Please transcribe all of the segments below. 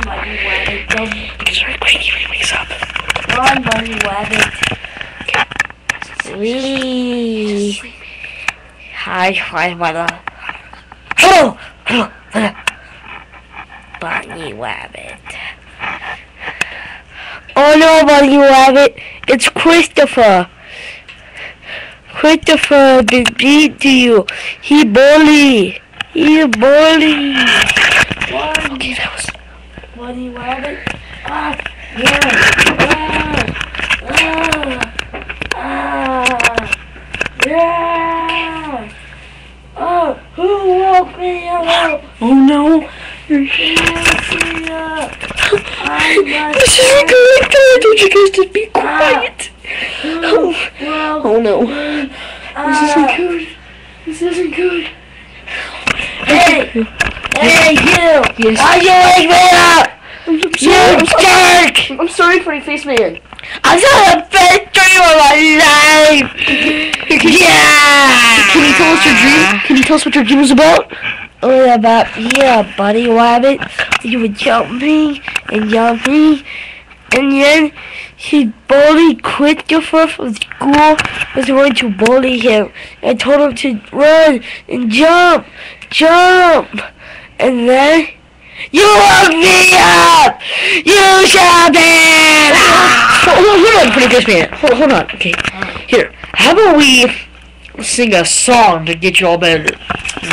Bunny Rabbit. Sorry, quick, he wakes up. Run, Bunny Rabbit. Really? Hi, mother. Oh! Bunny Rabbit. Oh no, Bunny Rabbit. It's Christopher. Christopher been beat to you. He bully. Okay, that was Bunny Rabbit. Who woke me up? Oh no! This isn't good. I told you guys to be quiet. Oh no! This isn't good. Hey, you! Yes. Why you wake me up? You jerk! I'm sorry, Funny Face Man. I'm not a best dream of my life! Yeah! Can you tell us your dream? Can you tell us what your dream was about? Oh, about Bunny Rabbit. You would jump me, and then he bullied Christopher from school. Was going to bully him. I told him to run and jump, and then you woke me up. You shall be. Hold on, Funny Face Man. Hold on. Okay, here. How about we sing a song to get you all better?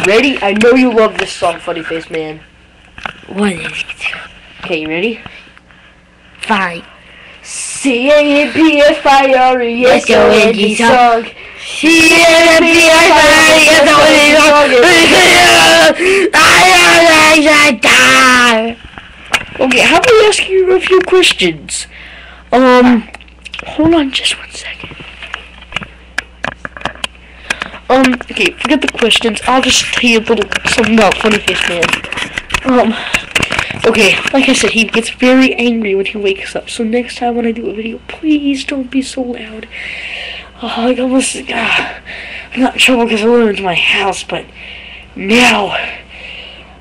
Ready? I know you love this song, Funny Face Man. What is it? Okay, you ready? Fine. C-A-P-F-I-R-E-S-O-N-D song. Okay, how about we ask you a few questions? Hold on just 1 second. Okay, forget the questions. I'll just tell you a little something about Funny Face Man. Okay, like I said, he gets very angry when he wakes up. So next time when I do a video, please don't be so loud. I'm not in trouble because I live into my house, but now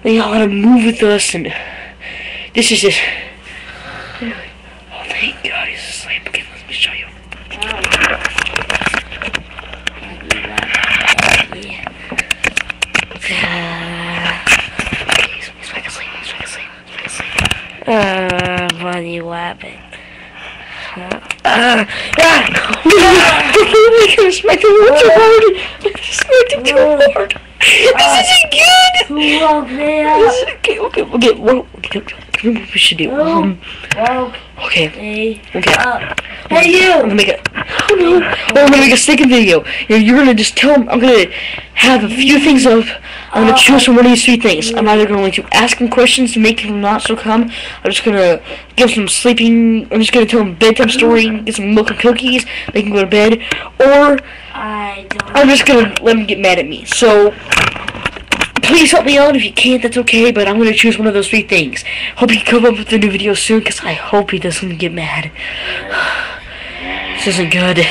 they all gotta move with us, and this is just. Oh, thank God he's asleep. Okay, let me show you. Bunny Rabbit. I smacked him too hard. This isn't good. Who woke me up? Okay. What we should do? Okay. Hey, you! I'm gonna make it. Oh no! I'm gonna make a second video. You're gonna just tell him. I'm gonna have a few things up. I'm gonna choose from one of these three things. I'm either going to ask him questions to make him not so calm. I'm just gonna give some sleeping. I'm just gonna tell him a bedtime story, get some milk and cookies, make him go to bed, or I'm just gonna let him get mad at me. So please help me out. If you can't, that's okay. But I'm gonna choose one of those three things. Hope you come up with a new video soon, cause I hope he doesn't get mad. This isn't good.